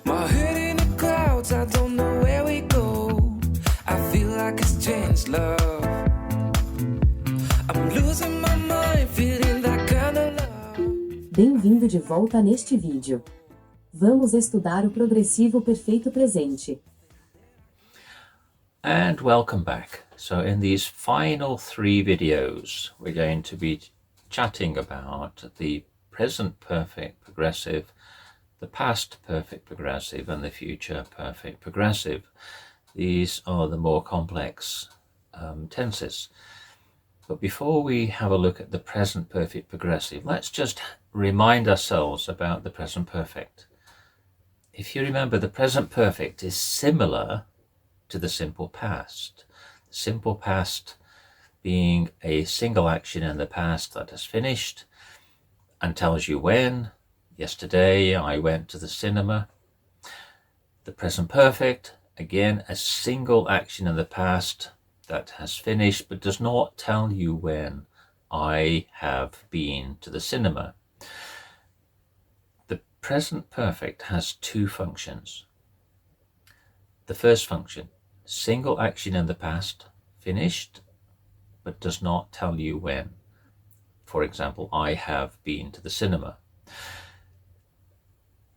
My head in the clouds, I don't know where we go. I feel like it's changed, love. I'm losing my mind, feeling that kind of love. Bem-vindo de volta neste vídeo. Vamos estudar o progressivo perfeito presente. And welcome back. So in these final 3 videos, we're going to be chatting about the present perfect progressive, the past perfect progressive, and the future perfect progressive. These are the more complex tenses. But before we have a look at the present perfect progressive, let's just remind ourselves about the present perfect. If you remember, the present perfect is similar to the simple past. The simple past being a single action in the past that has finished and tells you when. Yesterday I went to the cinema. The present perfect, again, a single action in the past that has finished but does not tell you when. I have been to the cinema. The present perfect has 2 functions. The first function, single action in the past, finished, but does not tell you when. For example, I have been to the cinema.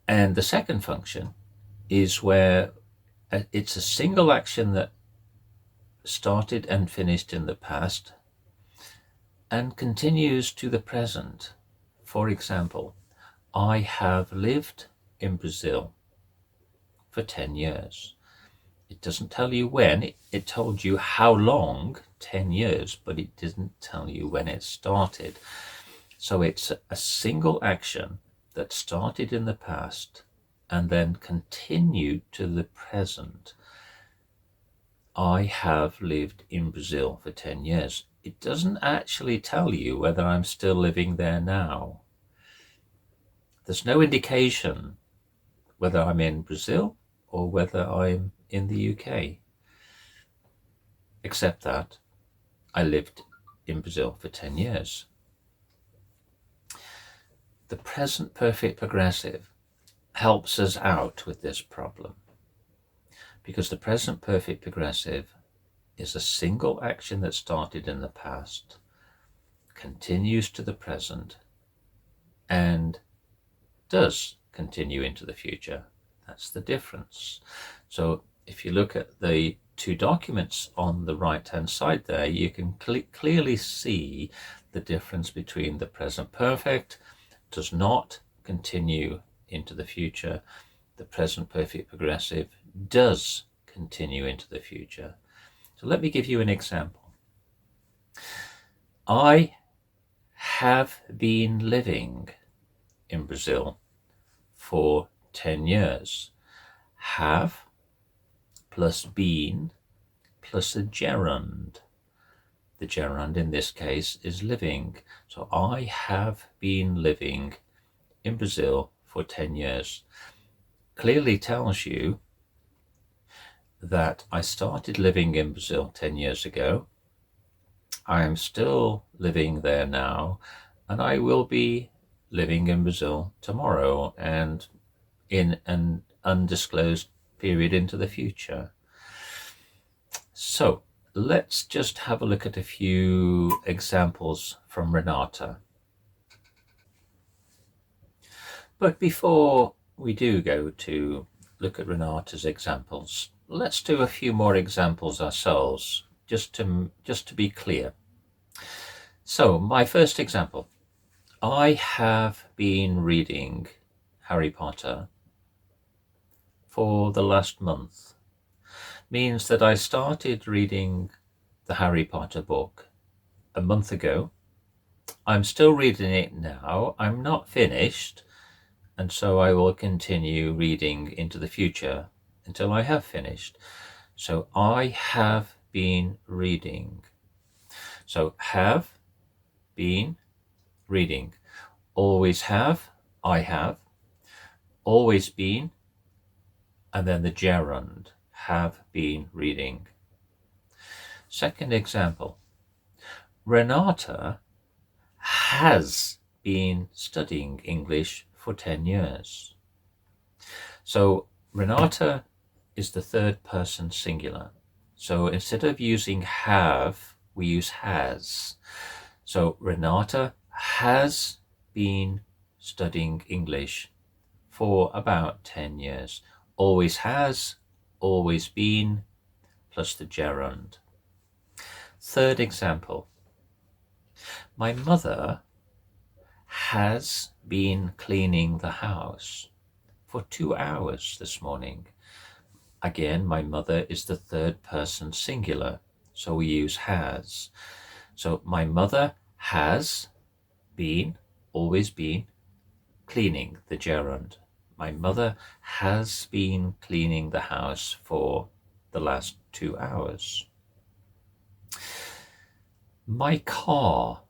And the second function is where it's a single action that started and finished in the past and continues to the present. For example, I have lived in Brazil for 10 years. It doesn't tell you when. It told you how long, 10 years, but it didn't tell you when it started. So it's a single action that started in the past and then continued to the present. I have lived in Brazil for 10 years. It doesn't actually tell you whether I'm still living there now. There's no indication whether I'm in Brazil or whether I'm in the UK, except that I lived in Brazil for 10 years. The present perfect progressive helps us out with this problem because the present perfect progressive is a single action that started in the past, continues to the present, and does continue into the future. That's the difference. So if you look at the 2 documents on the right hand side there, you can clearly see the difference between the present perfect does not continue into the future. The present perfect progressive does continue into the future. So let me give you an example. I have been living in Brazil for 10 years. Have plus been plus a gerund. The gerund in this case is living. So I have been living in Brazil for 10 years. Clearly tells you that I started living in Brazil 10 years ago. I am still living there now, and I will be living in Brazil tomorrow and in an undisclosed period into the future. So let's just have a look at a few examples from Renata. But before we do go to look at Renata's examples, let's do a few more examples ourselves, just to be clear. So my first example, I have been reading Harry Potter for the last month. Means that I started reading the Harry Potter book a month ago. I'm still reading it now. I'm not finished, and so I will continue reading into the future until I have finished. So I have been reading. So have been reading. Always have, I have. Always been, and then the gerund, have been reading. Second example, Renata has been studying English for 10 years. So Renata is the third person singular. So instead of using have, we use has. So Renata has been studying English for about 10 years. Always has, always been, plus the gerund. Third example. My mother has been cleaning the house for 2 hours this morning. Again, my mother is the third person singular, so we use has. So my mother has been, always been, cleaning, the gerund. My mother has been cleaning the house for the last 2 hours. My car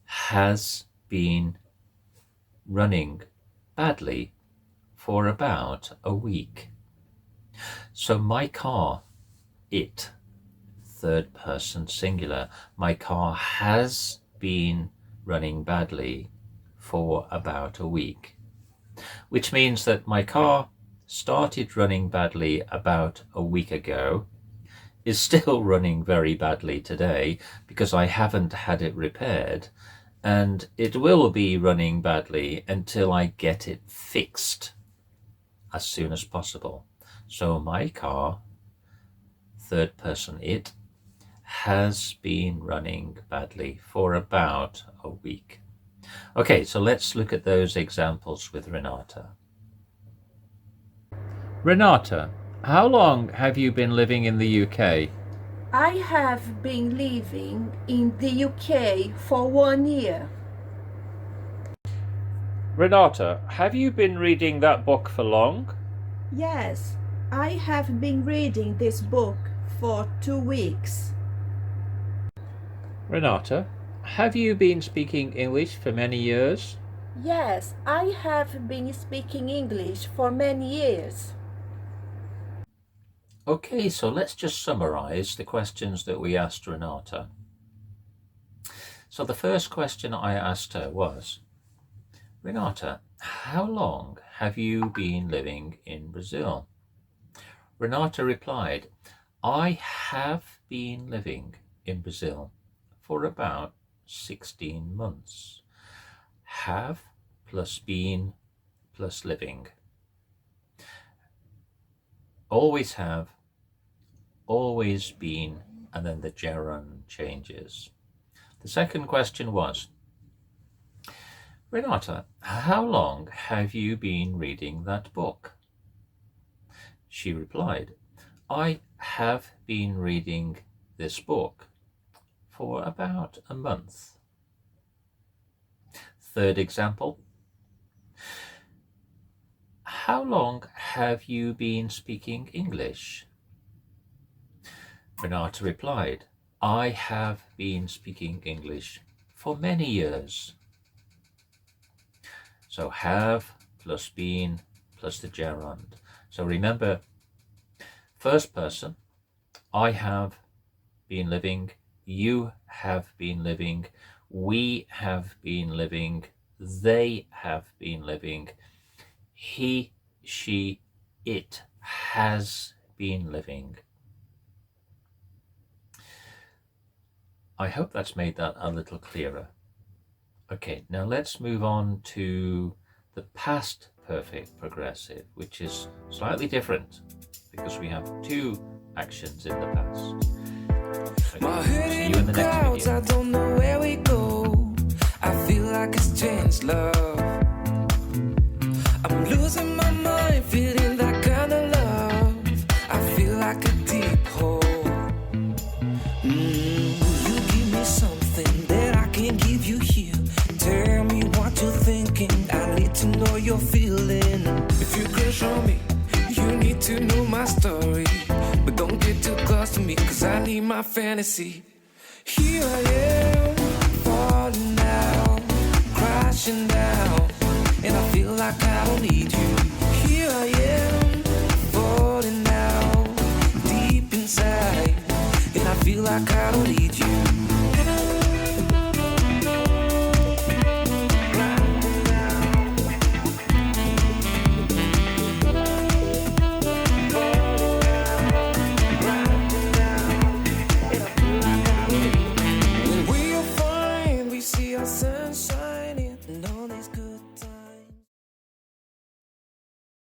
has been running badly for about a week. So my car, it, third person singular, my car has been running badly for about a week, which means that my car started running badly about a week ago, is still running very badly today because I haven't had it repaired, and it will be running badly until I get it fixed as soon as possible. So my car, third person it, has been running badly for about a week. Okay, so let's look at those examples with Renata. Renata, how long have you been living in the UK? I have been living in the UK for 1 year. Renata, have you been reading that book for long? Yes, I have been reading this book for 2 weeks. Renata, have you been speaking English for many years? Yes, I have been speaking English for many years. Okay, so let's just summarize the questions that we asked Renata. So the first question I asked her was, Renata, how long have you been living in Brazil? Renata replied, I have been living in Brazil for about 16 months. Have plus been plus living. Always have, always been, and then the gerund changes. The second question was, Renata, how long have you been reading that book? She replied, I have been reading this book for about a month. Third example, how long have you been speaking English? Renata replied, I have been speaking English for many years. So have plus been plus the gerund. So remember, first person, I have been living, you have been living, we have been living, they have been living, he, she, it has been living. I hope that's made that a little clearer. Okay, now let's move on to the past perfect progressive, which is slightly different because we have two actions in the past. My Okay, head see in you in the the next clouds, video. I don't know where we go. I feel like it's changed, love. I'm losing my mind, feeling that kind of love. I feel like a deep hole. Will you give me something that I can't give you here? Tell me what you're thinking. I need to know you're feeling. If you crush on me, you need to know my story. But don't get too close to me, cause I need my fantasy. Here I am, falling down, crashing down, and I feel like I don't need you. Here I am, falling down, deep inside, and I feel like I don't need you. answer